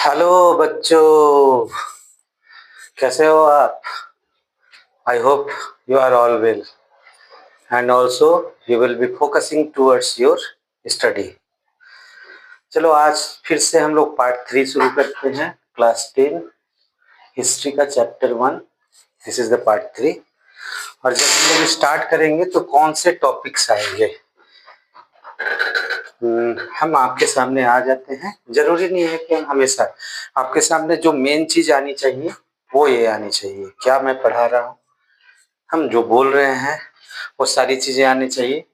Hello बच्चों, कैसे हो आप? I hope you are all well and also you will be focusing towards your study. चलो आज फिर से हम लोग पार्ट 3 शुरू करते हैं। क्लास 10 हिस्ट्री का chapter 1, this is the part 3। और जब हम लोग स्टार्ट करेंगे तो कौन से टॉपिक्स आएंगे हम आपके सामने आ जाते हैं। जरूरी नहीं है कि हम हमेशा आपके सामने जो मेन चीज आनी चाहिए वो ये आनी चाहिए, क्या मैं पढ़ा रहा हूँ, हम जो बोल रहे हैं वो सारी चीजें आनी चाहिए।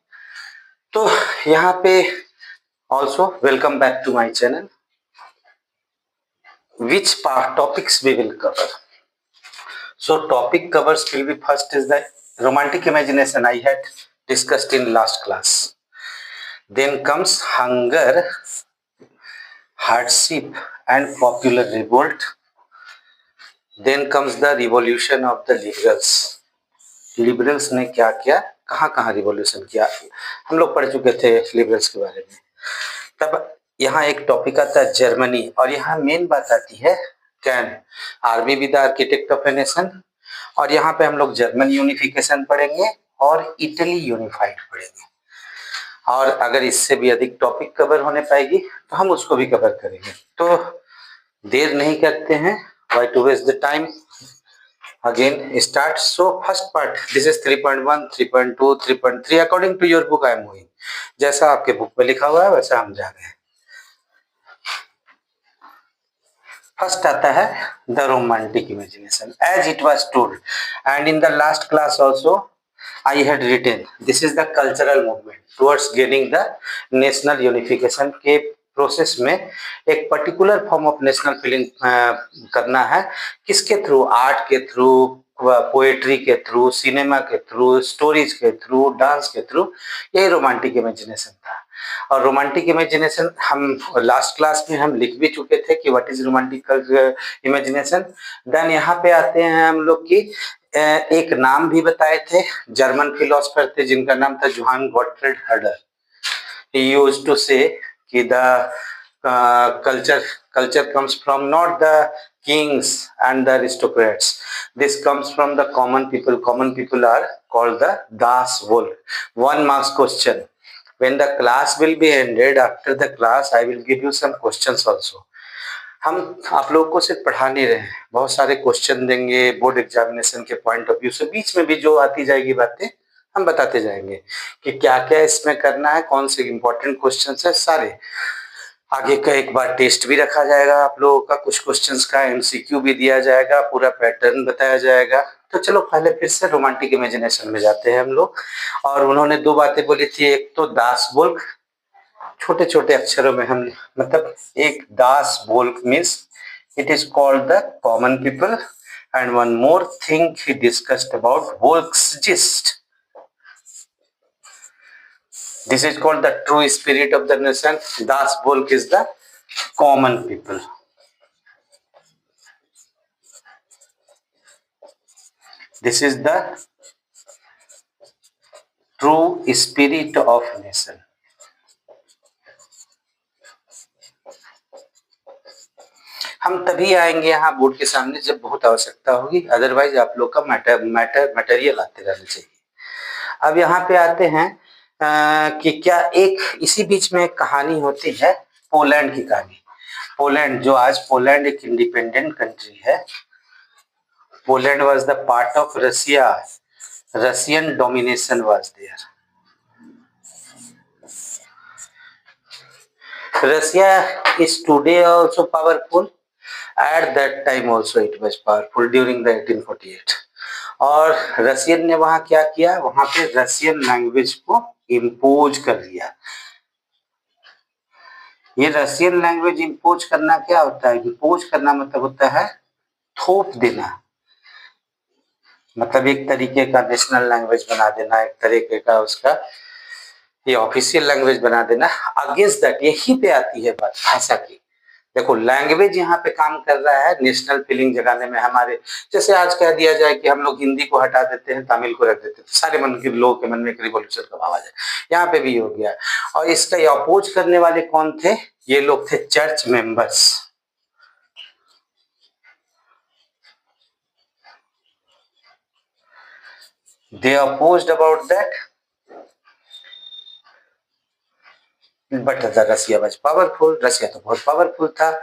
तो यहाँ पे also welcome back to my channel. which part topics we will cover? So topic covers will be first is the romantic imagination I had discussed in last class. Then comes hunger, hardship and popular revolt. Then comes the revolution of the liberals. Liberals ने क्या किया, कहाँ कहाँ revolution किया, हम लोग पढ़ चुके थे लिबरल्स के बारे में। तब यहाँ एक टॉपिक आता है जर्मनी, और यहाँ मेन बात आती है can army with the architect of a nation. और यहाँ पे हम लोग जर्मन यूनिफिकेशन पढ़ेंगे और इटली यूनिफाइड पढ़ेंगे। और अगर इससे भी अधिक टॉपिक कवर होने पाएगी तो हम उसको भी कवर करेंगे। तो देर नहीं करते हैं, why to waste the time, again start. So first part, this is 3.1, 3.2, 3.3 according to your book I am moving। जैसा आपके बुक में लिखा हुआ है वैसा हम जा रहे हैं। फर्स्ट आता है the romantic imagination as it was told and in the last class also I had written this is the cultural movement towards gaining the national unification के प्रोसेस में एक particular form of national feeling करना है। किसके through? Art के through, poetry के through, cinema के through, stories के थ्रू, डांस के थ्रू। यही रोमांटिक इमेजिनेशन था। और रोमांटिक इमेजिनेशन हम लास्ट क्लास में हम लिख भी चुके थे कि what is romantic imagination. Then यहाँ पे आते हैं हम लोग की एक नाम भी बताए थे, जर्मन फिलोसफर थे जिनका नाम था Johann Gottfried Herder. He used to say कि the culture comes from not the kings and the aristocrats, this comes from the common people are called the das Volk। 1 marks question, when the class will be ended, after the class I will give you some questions also। हम आप लोगों को सिर्फ पढ़ा नहीं रहे हैं, बहुत सारे क्वेश्चन देंगे बोर्ड एग्जामिनेशन के पॉइंट ऑफ व्यू से। बीच में भी जो आती जाएगी बातें हम बताते जाएंगे कि क्या क्या इसमें करना है, कौन से इंपॉर्टेंट क्वेश्चन है सारे। आगे का एक बार टेस्ट भी रखा जाएगा आप लोगों का, कुछ क्वेश्चंस का एमसीक्यू भी दिया जाएगा, पूरा पैटर्न बताया जाएगा। तो चलो पहले फिर से रोमांटिक इमेजिनेशन में जाते हैं हम लोग। और उन्होंने 2 बातें बोली थी, एक तो दास बोल्क, छोटे छोटे अक्षरों में हम मतलब एक दास बोल्क means it is called the common people, and one more thing he discussed about वोल्क्सजिस्ट। This is called the true spirit of the nation. Das Volk is the common people. This is the true spirit of nation. हम तभी आएंगे यहाँ board के सामने जब बहुत आवश्यकता होगी, अदरवाइज आप लोग का मटेरियल आते रहना चाहिए। अब यहाँ पे आते हैं कि क्या एक इसी बीच में एक कहानी होती है, पोलैंड की कहानी। पोलैंड जो आज पोलैंड एक इंडिपेंडेंट कंट्री है, Poland was the part of Russia, Russian domination was there. Russia is today also powerful, at that time also it was powerful during the 1848। और रशियन ने वहां क्या किया, वहां पे रशियन लैंग्वेज को इम्पोज कर दिया। ये रशियन लैंग्वेज इम्पोज करना क्या होता है? इम्पोज करना मतलब होता है थोप देना, मतलब एक तरीके का नेशनल लैंग्वेज बना देना, एक तरीके का उसका ये ऑफिशियल लैंग्वेज बना देना। अगेंस्ट दैट यही पे आती है बात भाषा की। देखो लैंग्वेज यहाँ पे काम कर रहा है नेशनल फीलिंग जगाने में हमारे। जैसे आज कह दिया जाए कि हम लोग हिंदी को हटा देते हैं, तमिल को रख देते हैं, तो सारे मन के लोगों के मन में एक रिवॉल्यूशन का भाव आ जाए। यहाँ पे भी हो गया। और इसका अपोज करने वाले कौन थे? ये लोग थे church members. they opposed about that, but the Russia was powerful. Russia तो बहुत powerful था.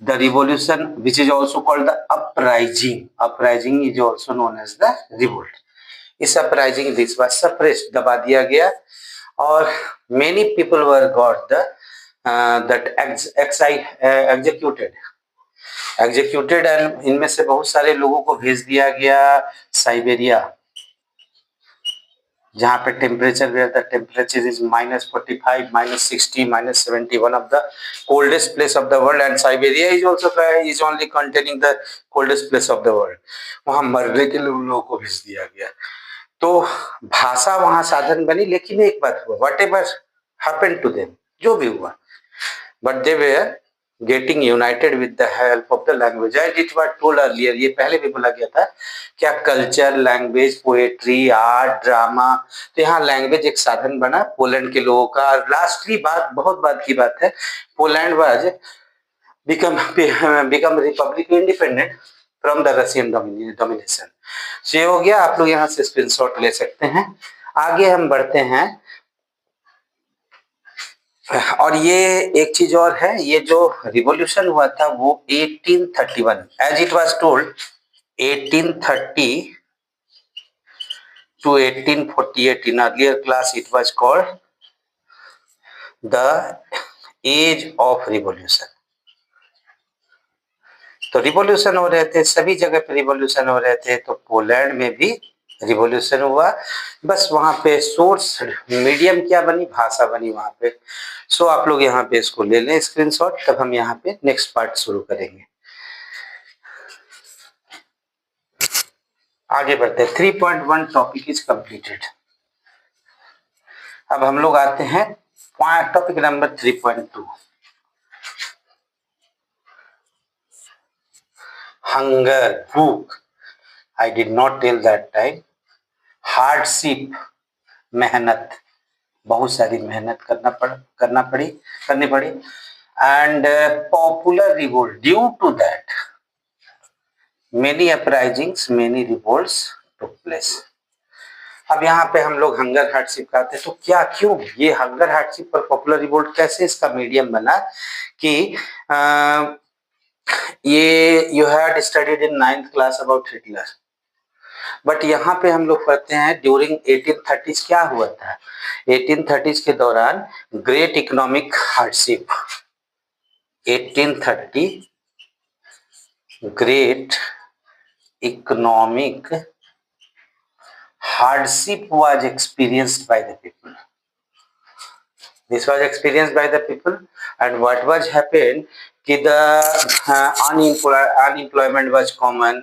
The revolution, which is also called the uprising. Uprising is also known as the revolt. इस uprising this was suppressed, दबा दिया गया, और many people were got the that executed and इनमें से बहुत सारे लोगों को भेज दिया गया साइबेरिया, जहाँ पे temperature is -45, -60, -70, one of the coldest place of the world, and Siberia is also is only containing the coldest place of the world. वहां मरने के लिए उन लोगों को भेज दिया गया. तो भाषा वहां साधन बनी, लेकिन एक बात हुआ, whatever happened to them, जो भी हुआ, but they were getting united with the help of the language. And it was told earlier, ये पहले भी बोला गया था, क्या culture, language, poetry, art, drama. तो यहाँ लैंग्वेज एक साधन बना पोलैंड के लोगों का. और लास्टली बात, बहुत बात की बात है, Poland was become Republic independent from the Russian domination. ये हो गया. आप लोग यहाँ से स्क्रीनशॉट ले सकते हैं. आगे हम बढ़ते हैं. और ये एक चीज और है, ये जो रिवॉल्यूशन हुआ था वो 1831, as it was told 1830 to 1848. In earlier class it was called the age of revolution. तो रिवॉल्यूशन हो रहे थे, सभी जगह पे रिवॉल्यूशन हो रहे थे, तो पोलैंड में भी रिवॉल्यूशन हुआ. बस वहां पे सोर्स मीडियम क्या बनी, भाषा बनी वहां पे. सो आप लोग यहाँ पे इसको ले लें स्क्रीनशॉट, तब हम यहाँ पे नेक्स्ट पार्ट शुरू करेंगे. आगे बढ़ते हैं. 3.1 टॉपिक इज कंप्लीटेड. अब हम लोग आते हैं टॉपिक नंबर 3.2. हंगर, भूख. I did not tell that time. Hardship, मेहनत, बहुत सारी मेहनत करनी पड़ी. And popular revolt, due to that many uprisings, many revolts took place. अब यहाँ पे हम लोग हंगर हार्डशिप कहते हैं, तो क्या, क्यों ये हंगर हार्डशिप पर पॉपुलर रिवोल्ट कैसे इसका मीडियम बना कि ये you had studied in 9th class about Hitler, but यहाँ पे हम लोग पढ़ते हैं ड्यूरिंग 1830s क्या हुआ था. 1830s के दौरान great economic hardship, 1830 great economic hardship was experienced by the people. This was experienced by the people, and what was happened कि the unemployment was common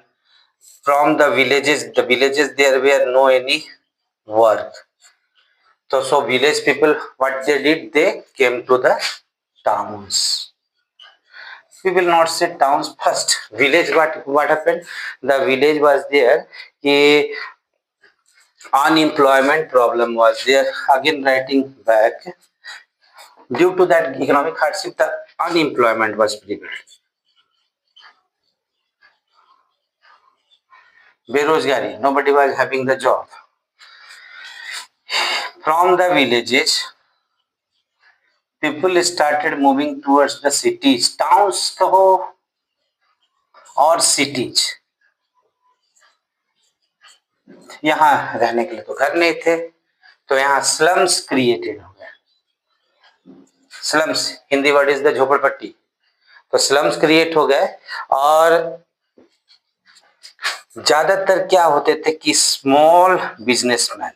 from the villages. The villages there were no any work. So village people, what they did, they came to the towns. We will not say towns first. Village, what happened? The village was there कि unemployment problem was there. Again writing back, due to that economic hardship the unemployment was prevalent. Berozgari, nobody was having the job. From the villages people started moving towards the cities, towns कहो और cities. यहाँ रहने के लिए तो घर नहीं थे, तो यहाँ स्लम्स क्रिएटेड हो गए. Slums Hindi word is the झोपड़पट्टी. तो स्लम्स क्रिएट हो गए, और ज्यादातर क्या होते थे कि स्मॉल बिजनेसमैन,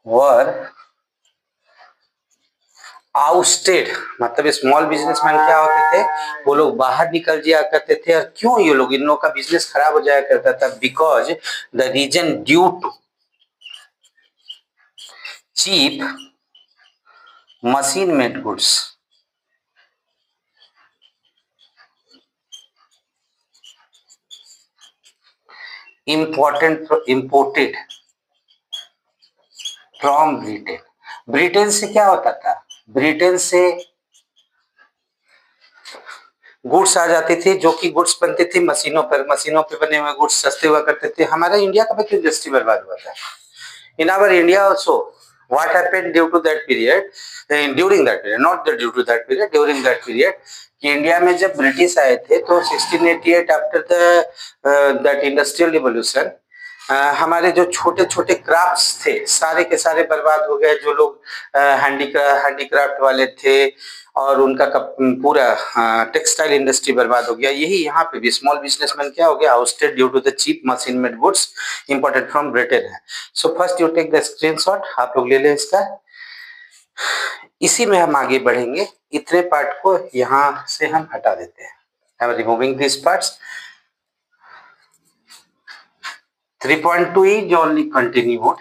वर आउटस्टेड. मतलब स्मॉल बिजनेसमैन क्या होते थे, वो लोग बाहर निकल जाया करते थे. और क्यों ये लोग, इन लोगों का बिजनेस खराब हो जाया करता था, because the reason due to cheap machine made goods, imported from Britain. Britain से क्या होता था, ब्रिटेन से गुड्स आ जाती थी, जो कि गुड्स बनती थी मशीनों पर, मशीनों पे बने हुए गुड्स सस्ते हुआ करते थे। हमारा इंडिया का भी इंडस्ट्री बर्बाद हुआ था। In our India also, what happened due to that period, during that period, not due to that period, during that period, कि इंडिया में जब ब्रिटिश आए थे तो 1688 after the that industrial revolution, हमारे जो छोटे छोटे क्राफ्ट्स थे सारे के सारे बर्बाद हो गए। जो लोग हैंडीक्राफ्ट वाले थे और उनका पूरा टेक्सटाइल इंडस्ट्री बर्बाद हो गया। यही यहाँ पे भी स्मॉल बिजनेसमैन क्या हो गया, ousted due to the cheap machine made goods imported from Britain है। So first you take the screenshot, आप लोग ले लें इसका। इसी में हम आगे बढ़ेंगे। इतने पार्ट को यहाँ से हम हटा देते हैं। I am removing this parts. 3.2 is only continued.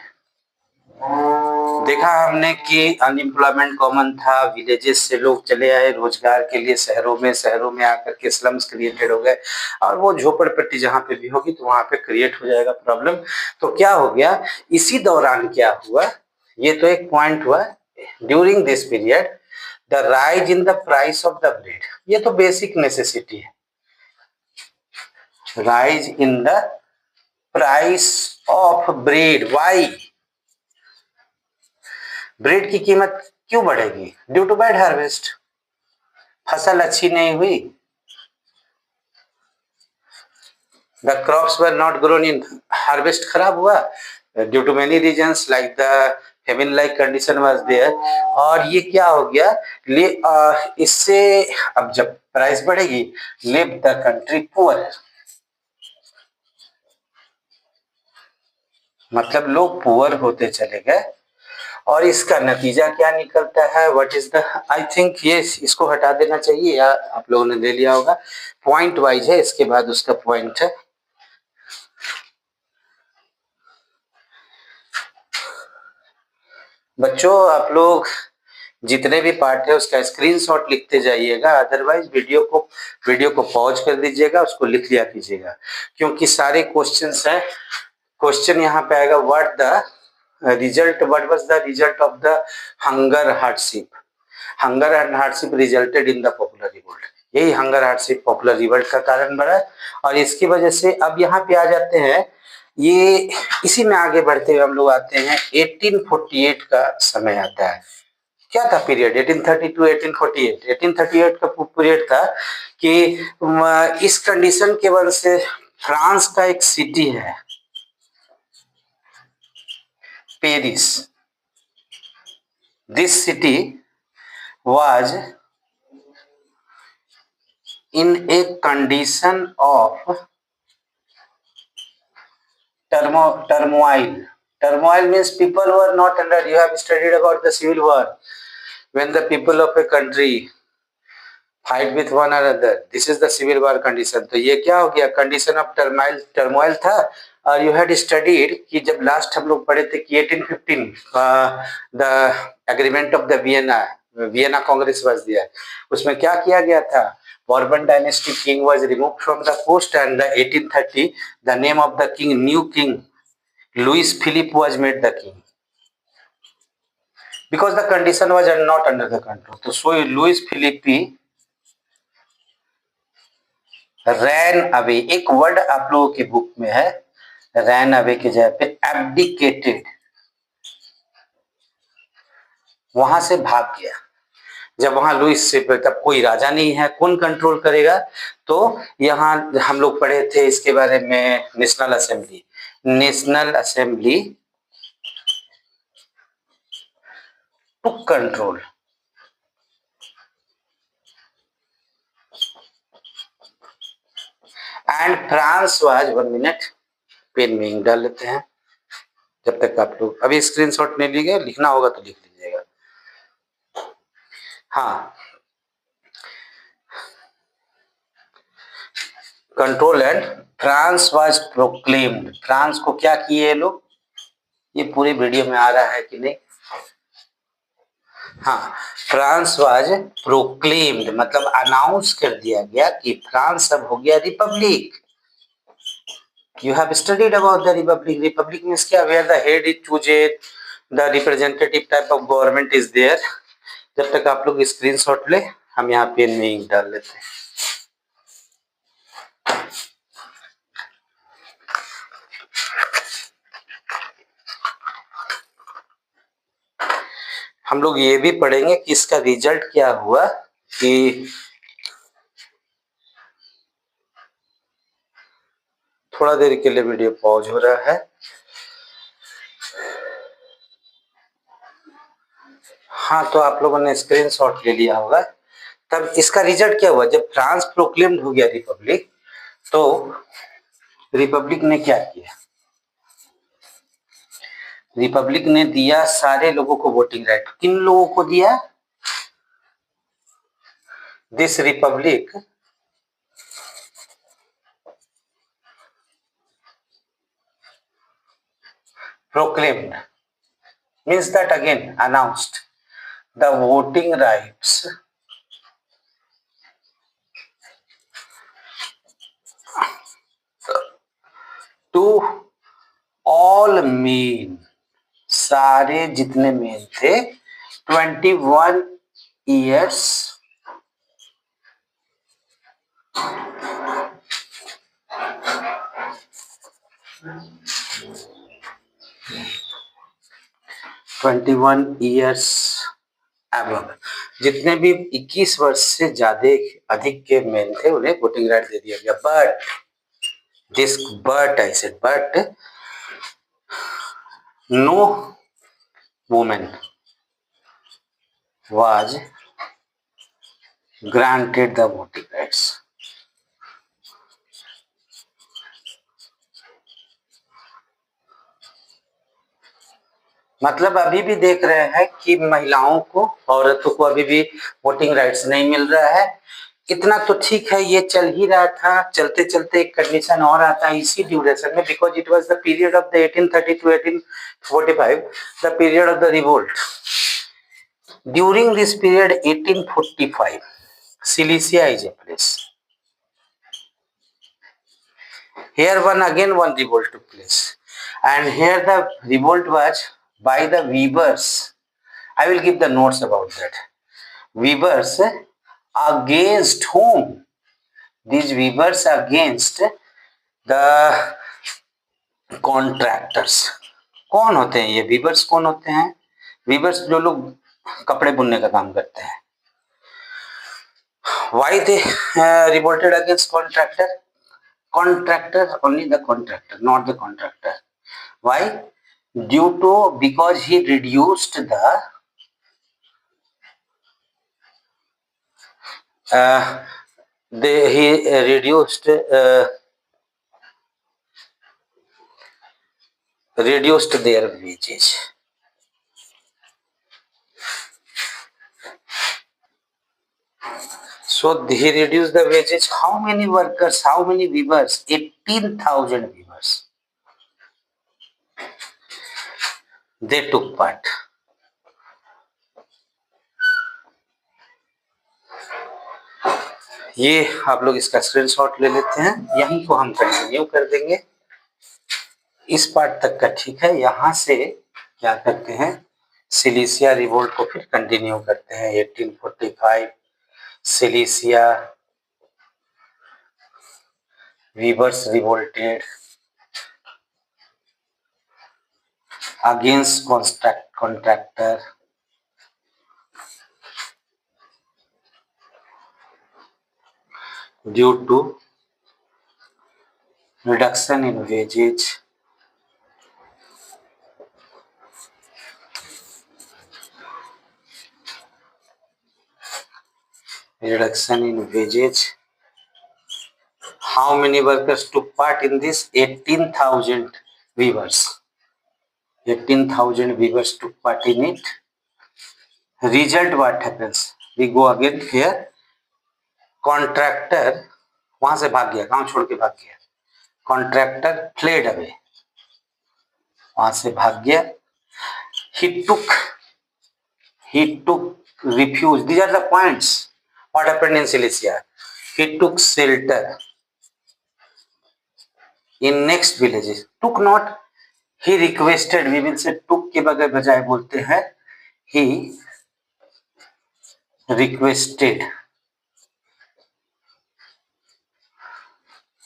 देखा हमने कि अनएम्प्लॉयमेंट कॉमन था, विलेजेस से लोग चले आए रोजगार के लिए शहरों में, शहरों में आकर के स्लम्स क्रिएटेड हो गए, और वो झोपड़पट्टी जहाँ पे भी होगी तो वहां पे क्रिएट हो जाएगा प्रॉब्लम। तो क्या हो गया इसी दौरान, क्या हुआ, ये तो एक पॉइंट हुआ। During this period the rise in the price of the bread, ये तो बेसिक नेसेसिटी है, rise in the price of bread. Why? Bread की कीमत क्यों बढ़ेगी? ड्यू टू बैड हार्वेस्ट, फसल अच्छी नहीं हुई, the crops were not grown in, harvest खराब हुआ, due to many reasons like the famine like condition was there. और ये क्या हो गया, इससे अब जब प्राइस बढ़ेगी, लिव द कंट्री पुअर, मतलब लोग पुअर होते चले गए। और इसका नतीजा क्या निकलता है, what is the, I think ये इसको हटा देना चाहिए, या आप लोगों ने ले लिया होगा। पॉइंट वाइज है, इसके बाद उसका पॉइंट है। बच्चों आप लोग जितने भी पार्ट है उसका स्क्रीनशॉट लिखते जाइएगा, अदरवाइज वीडियो को पॉज कर दीजिएगा, उसको लिख लिया कीजिएगा, क्योंकि सारे क्वेश्चंस हैं। क्वेश्चन यहाँ पे आएगा, what was the result of the hunger hardship. Hunger and hardship resulted in the popular revolt, यही हंगर हार्डशिप पॉपुलर रिवोल्ट का कारण बना। और इसकी वजह से अब यहाँ पे आ जाते हैं, ये इसी में आगे बढ़ते हुए हम लोग आते हैं 1848 का समय आता है। क्या था पीरियड 1832 1848? 1838 का पीरियड था कि इस कंडीशन के वजह से फ्रांस का एक सिटी है Paris, this city was in a condition of turmoil. Turmoil means people were not under, you have studied about the civil war, when the people of a country fight with one another, this is the civil war condition। तो ये क्या हो गया, condition of turmoil था। और you had studied कि जब last हम लोग पढ़े थे कि 1815 the agreement of the Vienna Congress was there, उसमें क्या किया गया था, Bourbon dynasty king was removed from the post and the 1830 the name of the king, new king Louis Philippe was made the king, because the condition was not under the control। तो so Louis Philippe ran away, एक word आप लोगों की book में है, ran away की जगह पे एब्डिकेटेड, वहां से भाग गया। जब वहां लुइस से तब कोई राजा नहीं है, कौन कंट्रोल करेगा, तो यहाँ हम लोग पढ़े थे इसके बारे में, national assembly to control. And France was, 1 minute pen में इंक डाल लेते हैं, जब तक आप लोग अभी स्क्रीनशॉट नहीं लिए, लिखना होगा तो लिख लीजिएगा। हाँ, control and France was proclaimed. France को क्या किए लोग, ये पूरे वीडियो में आ रहा है कि नहीं, हाँ, फ्रांस वाज प्रोक्लेम्ड मतलब अनाउंस कर दिया गया कि फ्रांस अब हो गया Republic. You have studied about the republic. Republic means क्या, where the head is chosen, the representative type of government is there। जब तक आप लोग स्क्रीनशॉट ले, हम यहाँ पेन में इंक डाल लेते हैं। हम लोग ये भी पढ़ेंगे कि इसका रिजल्ट क्या हुआ कि थोड़ा देर के लिए वीडियो पॉज हो रहा है। हाँ, तो आप लोगों ने स्क्रीनशॉट ले लिया होगा। तब इसका रिजल्ट क्या हुआ, जब फ्रांस प्रोक्लेम्ड हो गया रिपब्लिक, तो रिपब्लिक ने क्या किया, रिपब्लिक ने दिया सारे लोगों को वोटिंग राइट। किन लोगों को दिया, this Republic proclaimed means that again announced the voting rights to all men, सारे जितने मेन थे 21 years 21 years above, जितने भी 21 वर्ष से ज्यादा अधिक के मेन थे उन्हें वोटिंग राइट दे दिया गया। But I said but no woman was granted the voting rights. मतलब अभी भी देख रहे हैं कि महिलाओं को, औरतों को अभी भी वोटिंग राइट्स नहीं मिल रहा है। इतना तो ठीक है, ये चल ही रहा था। चलते चलते एक कंडीशन और आता है इसी ड्यूरेशन में, because it was the period of the 1830 to 1845, the period of the revolt. During this period 1845 Silesia is a place. Here one revolt took place, and here the revolt was by the weavers. I will give the notes about that. Weavers against whom? These weavers against the contractors. कौन होते हैं ये weavers? कौन होते हैं weavers? जो लोग कपड़े बुनने का काम करते हैं। Why they revolted against contractor? Contractor, only the contractor, not the contractor. Why? Because he reduced the reduced their wages. So he reduced the wages. How many workers? How many weavers? 18,000 weavers. They took part. ये आप लोग इसका screenshot ले लेते हैं। यहीं को हम कंटिन्यू कर देंगे। इस पार्ट तक का ठीक है। यहाँ से क्या करते हैं, सिलिसिया रिवोल्ट को फिर कंटिन्यू करते हैं। 1845 Silesia weavers revolted against contractor due to reduction in wages, How many workers took part in this? 18,000 weavers. 18,000 weavers took part in it. Result what happens? We go again here. Contractor वहां से भाग गया, गांव छोड़ के भाग गया। Contractor fled away, वहां से भाग गया। He took refuge. These are the points. What happened in Cilicia? He took shelter in next villages. Took not, he requested. We will say took के बजाय बोलते हैं he requested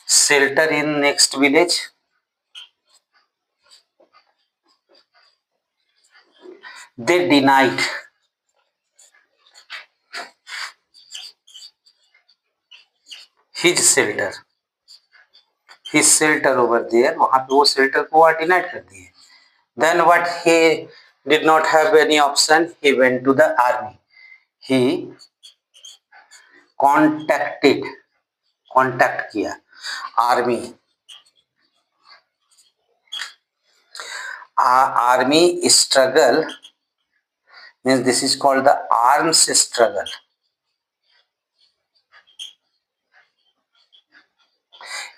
shelter in next village. They denied. His shelter, his shelter over there, वहां पे वो shelter को denied कर दिए. Then what he did not have any option, he went to the army. He contact किया army. Army struggle means this is called the arms struggle.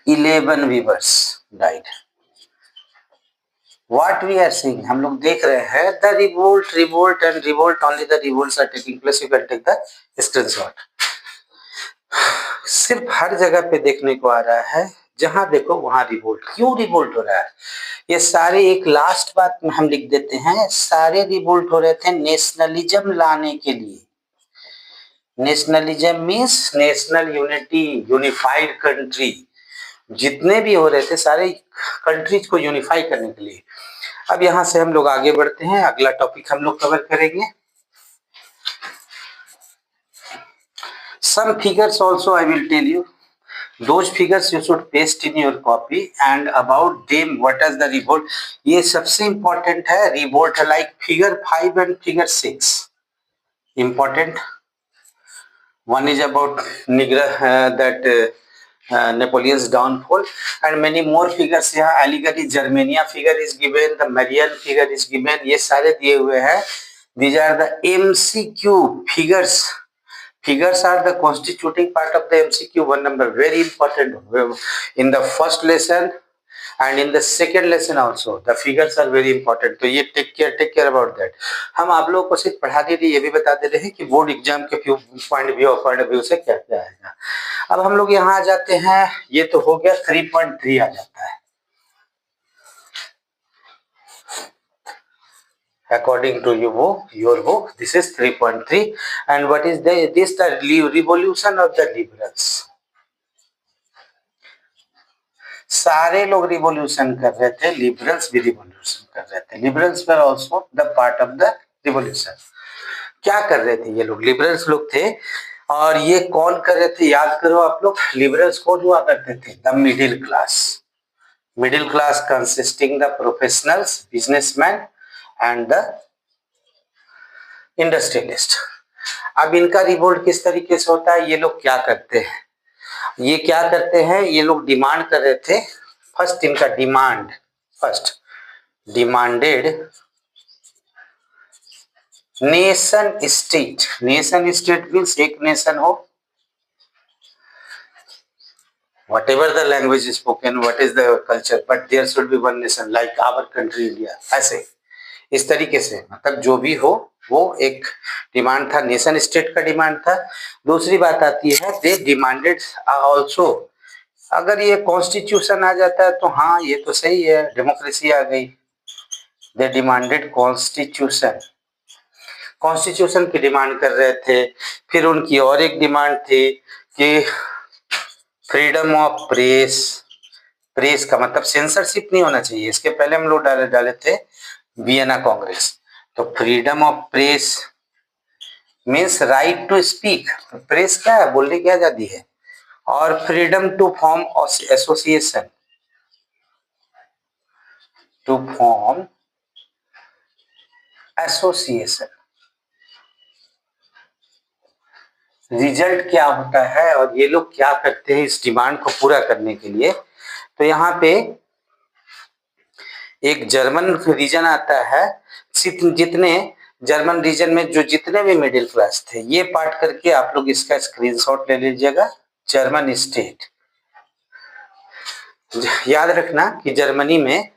Eleven weavers died. What we are seeing, हम लोग देख रहे हैं the revolt and revolt, only the revolts are taking place. You can take the screenshot. सिर्फ हर जगह पे देखने को आ रहा है, जहां देखो वहां रिवोल्ट. क्यों रिवोल्ट हो रहा है? ये सारे एक लास्ट बात में हम लिख देते हैं, सारे रिवोल्ट हो रहे थे नेशनलिज्म लाने के लिए. Nationalism means national unity, unified country. जितने भी हो रहे थे सारे कंट्रीज को यूनिफाई करने के लिए. अब यहां से हम लोग आगे बढ़ते हैं, अगला टॉपिक हम लोग कवर करेंगे. Some figures also I will tell you. Those figures you should paste in your copy, and about them what is the revolt. ये सबसे important है revolt, like figure 5 and figure 6. Important. One is about Napoleon's downfall, and many more figures यहाँ Allegany Germania figure is given, the Marian figure is given. ये सारे दिए हुए हैं. These are the MCQ figures. Figures are the constituting part of the MCQ. One number very important in the first lesson and in the second lesson also. The figures are very important. तो ये take care about that. हम आप लोगों को सिर्फ पढ़ाने के लिए ये भी बता दे रहे हैं कि बोर्ड एग्जाम के पॉइंट ऑफ व्यू से क्या क्या आएगा. अब हम लोग यहाँ आ जाते हैं. ये तो हो गया 3.3 आ जाता है. According to your book, this is 3.3. And what is this? The revolution of the liberals. सारे लोग रिवोल्यूशन कर रहे थे, लिबरल्स भी रिवोल्यूशन कर रहे थे. Liberals were also the part of the revolution. क्या कर रहे थे ये लोग? लिबरल्स लोग थे. और ये कौन कर रहे थे? याद करो आप लोग. लिबरल्स कौन हुआ करते थे? The middle class. Middle class consisting the professionals, businessman and the industrialist. अब इनका रिवोल्ट किस तरीके से होता है? ये लोग क्या करते हैं? ये लोग डिमांड कर रहे थे. फर्स्ट इनका demand, first demanded nation state. Nation state means एक नेशन हो, whatever the language is spoken, what is the culture, but there should be one nation like our country India. ऐसे इस तरीके से, मतलब जो भी हो वो एक डिमांड था. नेशन स्टेट का डिमांड था. दूसरी बात आती है दे डिमांडेड आल्सो. अगर ये कॉन्स्टिट्यूशन आ जाता है तो हाँ ये तो सही है, डेमोक्रेसी आ गई. They demanded constitution. कॉन्स्टिट्यूशन की डिमांड कर रहे थे. फिर उनकी और एक डिमांड थी कि फ्रीडम ऑफ प्रेस. प्रेस का मतलब सेंसरशिप नहीं होना चाहिए. इसके पहले हम लोग डाले थे वियना कांग्रेस. तो freedom of press means right to speak. Press क्या है? बोलने की आजादी है. और freedom to form association, to form association. Result क्या होता है और ये लोग क्या करते हैं इस डिमांड को पूरा करने के लिए? तो यहाँ पे एक जर्मन रीजन आता है. जितने जर्मन रीजन में जो जितने भी मिडिल क्लास थे, ये पार्ट करके आप लोग इसका स्क्रीनशॉट ले लीजिएगा. German state. याद रखना कि जर्मनी में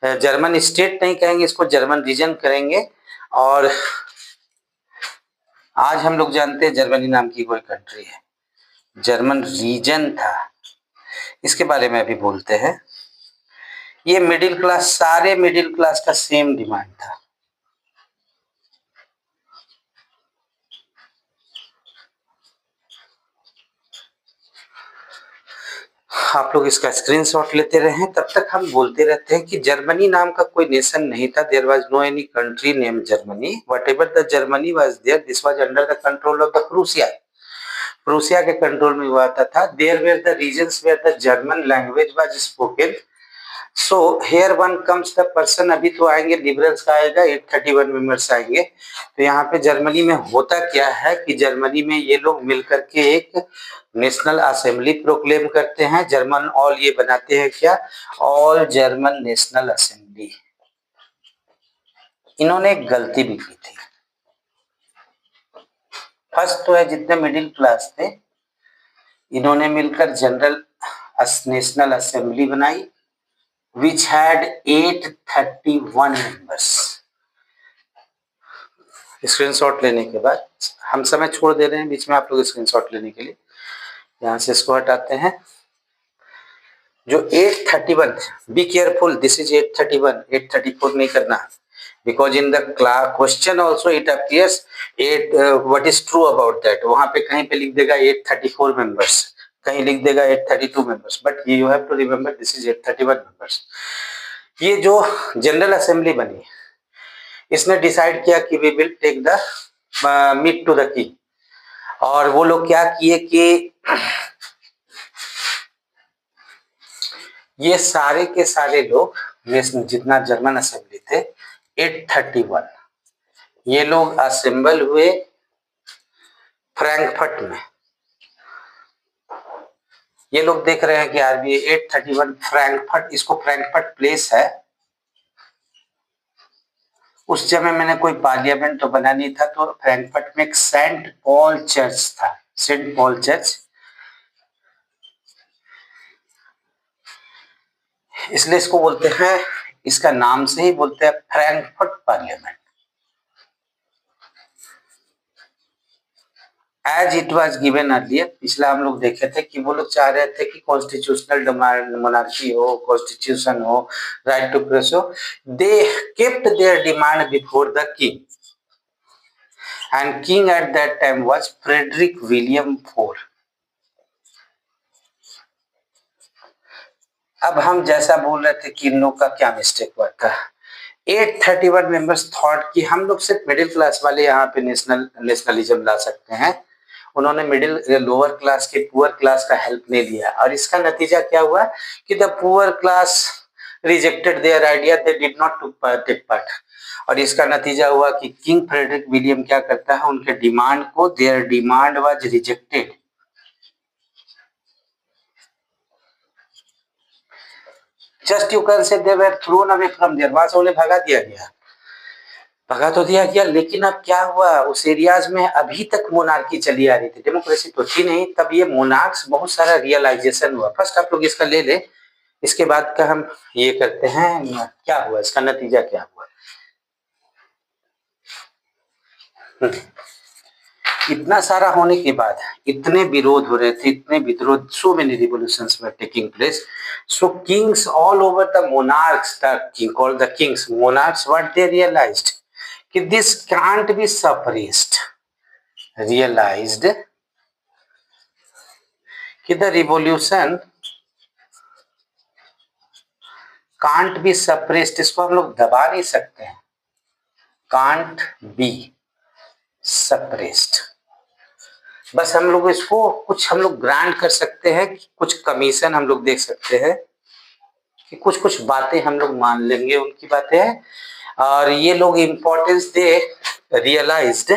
जर्मन स्टेट नहीं कहेंगे, इसको जर्मन रीजन करेंगे. और आज हम लोग जानते हैं जर्मनी नाम की कोई कंट्री है, जर्मन रीजन था. इसके बारे में अभी बोलते हैं. ये मिडिल क्लास, सारे मिडिल क्लास का सेम डिमांड था. आप लोग इसका स्क्रीनशॉट लेते रहे. तब तक हम बोलते रहते हैं कि जर्मनी नाम का कोई नेशन नहीं था. There was no any country name Germany. Whatever the Germany was there, this was under the control of the Prussia. Prussia के कंट्रोल में हुआ था। There were the reasons where the German language was spoken. So here one comes the person, अभी तो आएंगे liberals का आएगा 831 members आएंगे। तो यहाँ पे जर्मनी में होता क्या है कि जर्मनी में ये लोग मिलकर के एक नेशनल असेंबली प्रोक्लेम करते हैं। जर्मन ऑल ये बनाते हैं क्या, ऑल जर्मन नेशनल असेंबली। इन्होंने एक गलती भी की थी। फर्स्ट तो है जितने मिडिल क्लास थे इन्होंने मिलकर जनरल नेशनल असेंबली बनाई which had 831 members। स्क्रीनशॉट लेने के बाद हम समय छोड़ दे रहे हैं बीच में आप लोग स्क्रीनशॉट लेने के लिए, यहां से इसको हटाते हैं। जो 831, बी केयरफुल, दिस इज 831, 834 नहीं करना, because in the question also it appears 8 what is true about that. वहां पे कहीं पे लिख देगा 834 मेंबर्स, कहीं लिख देगा 832 members, but you have to remember this is 831 members. ये जो जनरल असेंबली बनी इसने डिसाइड किया कि we will take the meet to the king. और वो लोग क्या किए कि ये सारे के सारे लोग जितना जर्मन असेंबली थे 831 ये लोग असेंबल हुए फ्रैंकफर्ट में। ये लोग देख रहे हैं कि आरबी 831 फ्रैंकफर्ट, इसको फ्रैंकफर्ट प्लेस है। उस समय मैंने कोई पार्लियामेंट तो बना नहीं था, तो फ्रैंकफर्ट में एक सेंट पॉल चर्च था, सेंट पॉल चर्च, इसलिए इसको बोलते हैं, इसका नाम से ही बोलते हैं Frankfurt parliament. As it was given earlier, पिछला हम लोग देखे थे कि वो लोग चाह रहे थे कि कॉन्स्टिट्यूशनल मोनार्की हो, कॉन्स्टिट्यूशन हो, राइट टू प्रेस हो। They kept their demand before the king and king at that time was Frederick William IV। अब हम जैसा बोल रहे थे कि इन लोग का क्या मिस्टेक हुआ था, 831 मेंबर्स थॉट कि हम लोग सिर्फ मिडिल क्लास वाले यहाँ पे नेशनलिज्म ला सकते हैं। उन्होंने मिडिल लोअर क्लास के पुअर क्लास का हेल्प नहीं लिया, और इसका नतीजा क्या हुआ कि the poor class rejected their idea, they did not take part. और इसका नतीजा हुआ कि किंग फ्रेडरिक विलियम क्या करता है, उनके डिमांड को, their demand was rejected. Just you can say they were thrown away from there, वहां से उन्हें भगा दिया गया, भगा तो दिया गया, लेकिन अब क्या हुआ, उस एरियाज में अभी तक मोनार्की चली आ रही थी, डेमोक्रेसी तो थी नहीं। तब ये मोनार्क्स बहुत सारा रियलाइजेशन हुआ। फर्स्ट आप लोग इसका ले ले, इसके बाद का हम ये करते हैं क्या हुआ, इसका नतीजा क्या हुआ। इतना सारा होने के बाद इतने विरोध हो रहे थे, इतने विरोध, so many revolutions were taking place. So kings all over the monarchs, the king called the kings monarchs, what they realized कि this can't be suppressed, realized कि the revolution can't be suppressed, इसको हम लोग दबा नहीं सकते हैं, can't be suppressed। बस हम लोग इसको कुछ हम लोग ग्रांट कर सकते हैं, कुछ कमीशन हम लोग देख सकते हैं, कि कुछ कुछ बातें हम लोग मान लेंगे उनकी बातें। और ये लोग इम्पोर्टेंस दे रियलाइज्ड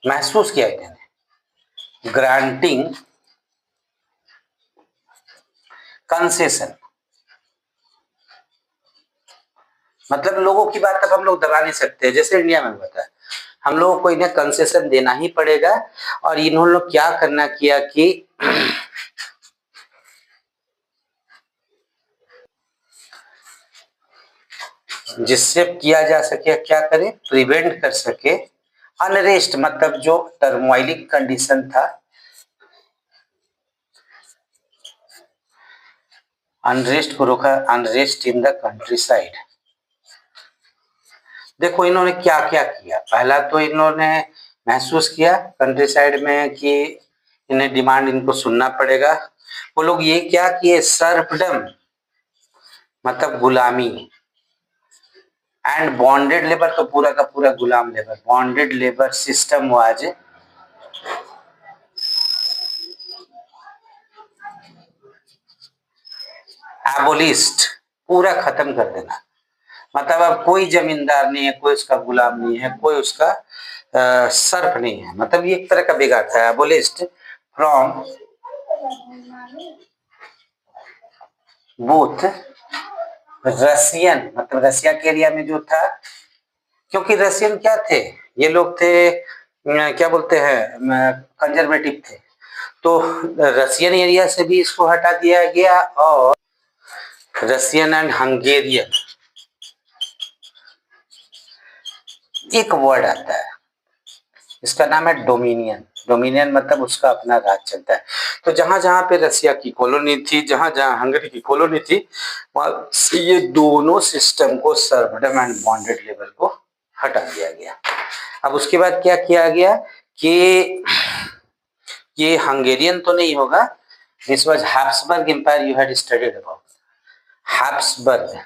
महसूस किया इन्होंने, ग्रांटिंग कंसेशन, मतलब लोगों की बात अब हम लोग दबा नहीं सकते। जैसे इंडिया में होता है, हम लोगों को इन्हें कंसेशन देना ही पड़ेगा। और इन्होंने लोग क्या करना किया कि जिससे किया जा सके, क्या करें, प्रिवेंट कर सके अनरेस्ट, मतलब जो टर्मोइलिक कंडीशन था, अनरेस्ट को रोका, unrest in the country side. देखो इन्होंने क्या क्या किया। पहला तो इन्होंने महसूस किया कंट्री साइड में कि इन्हें डिमांड इनको सुनना पड़ेगा। वो लोग ये क्या किए, सर्फडम मतलब गुलामी, एंड बॉन्डेड लेबर तो पूरा का पूरा गुलाम labour, bonded labour system was abolished, पूरा खत्म कर देना। मतलब अब कोई जमींदार नहीं है, कोई उसका गुलाम नहीं है, कोई उसका सर्फ नहीं है, मतलब ये एक तरह का बिगाड़ था। एबोलिस्ड फ्रॉम बोथ रसियन, मतलब रसिया के एरिया में जो था, क्योंकि रशियन क्या थे, ये लोग थे क्या बोलते हैं, कंजर्वेटिव थे, तो रशियन एरिया से भी इसको हटा दिया गया। और रशियन एंड हंगेरियन एक वर्ड आता है, इसका नाम है डोमिनियन। डोमिनियन मतलब उसका अपना राज चलता है। तो जहां जहां पे रसिया की कॉलोनी थी, जहां जहां हंगरी की कॉलोनी थी, वहां ये दोनों सिस्टम को, सर्वडम एंड बॉन्डेड लेबर को हटा दिया गया। अब उसके बाद क्या किया गया कि ये हंगेरियन तो नहीं होगा, this was Habsburg empire, you had studied about Habsburg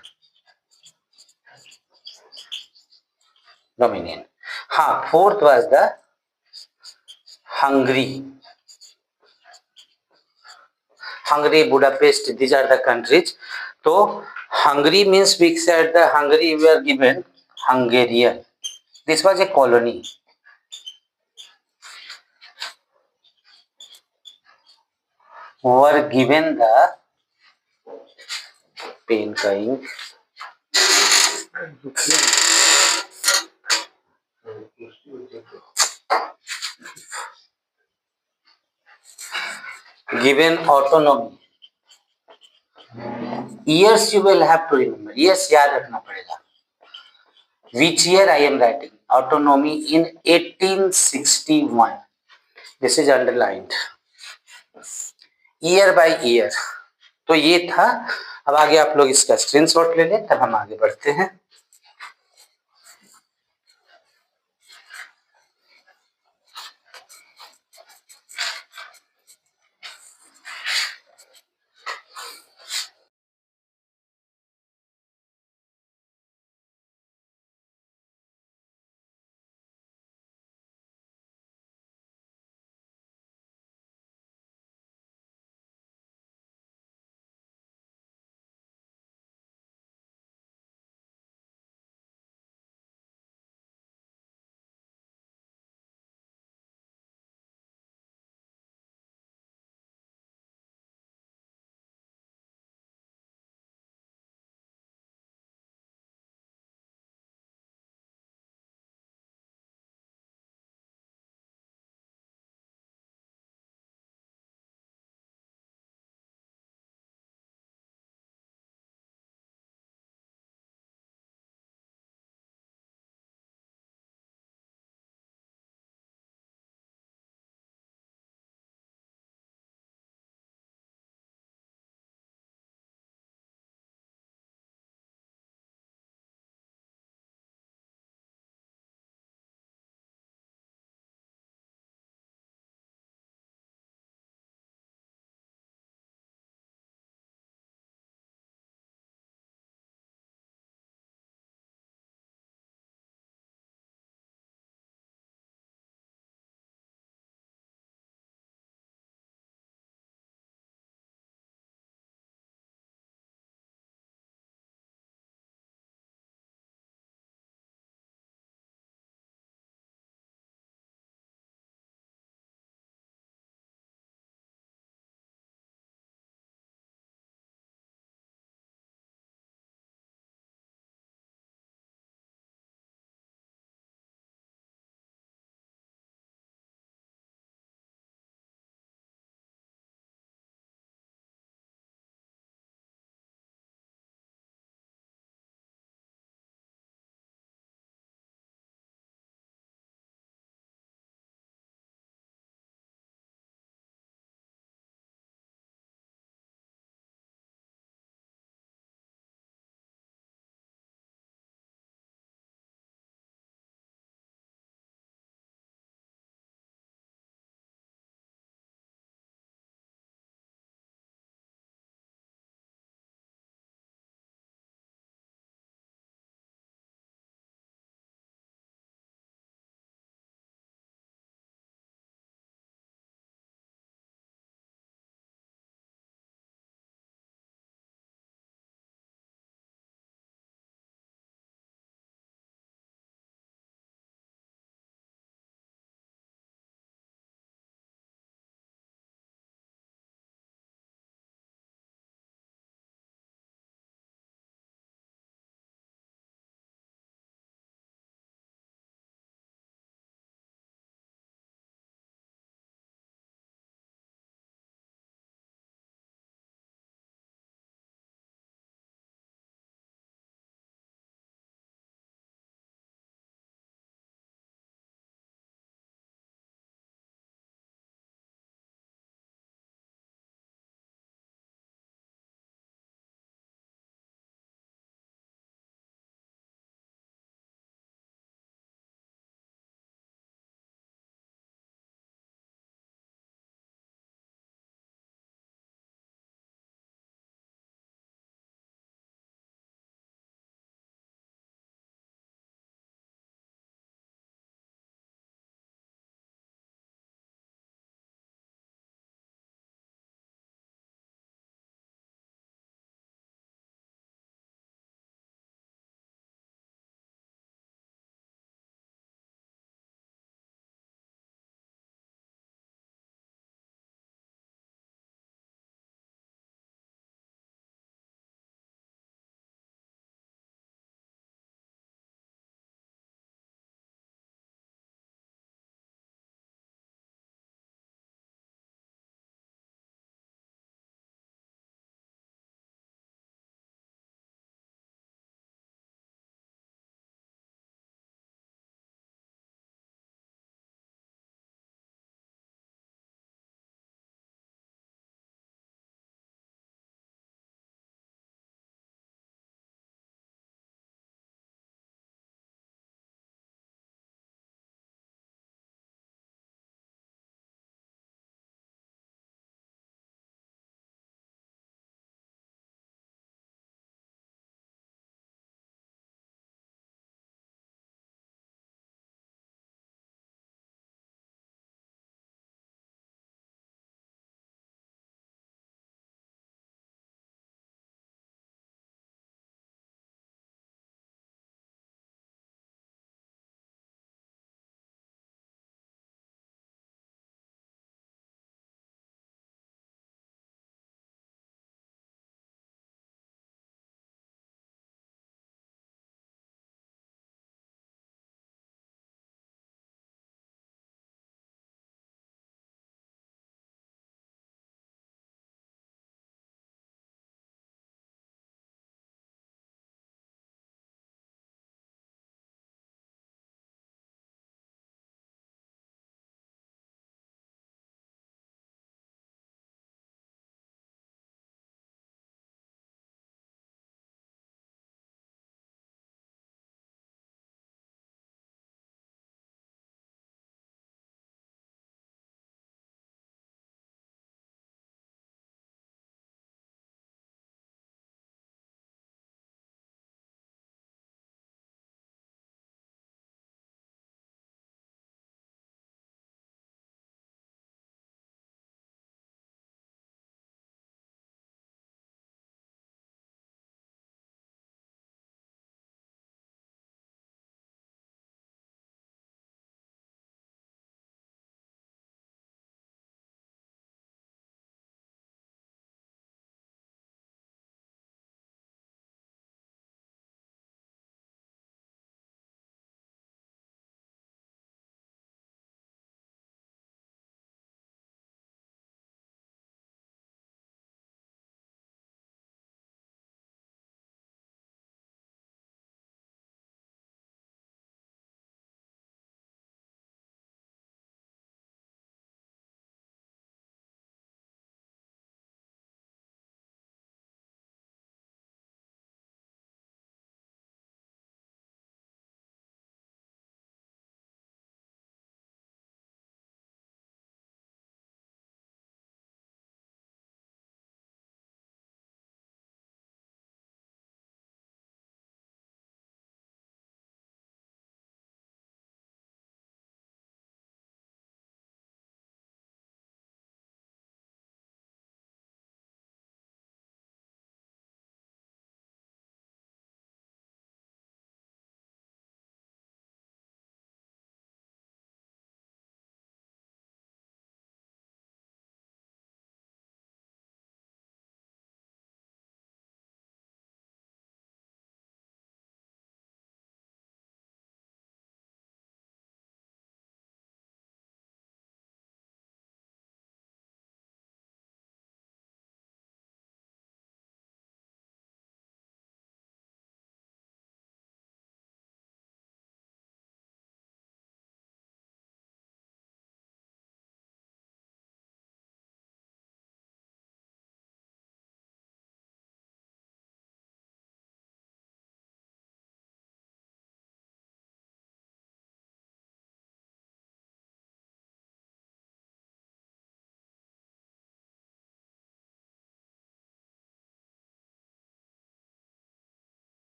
dominion. हाँ, fourth was the Hungary, Hungary, Budapest, these are the countries. So Hungary means we said the Hungary were given Hungarian. This was a colony. Were given the pen का ink. Given autonomy. Years you will have to remember. Years याद रखना पड़ेगा. Which year I am writing? Autonomy in 1861. This is underlined. Year by year. तो ये था। अब आगे आप लोग इसका स्क्रीनशॉट ले लें, तब हम आगे बढ़ते हैं।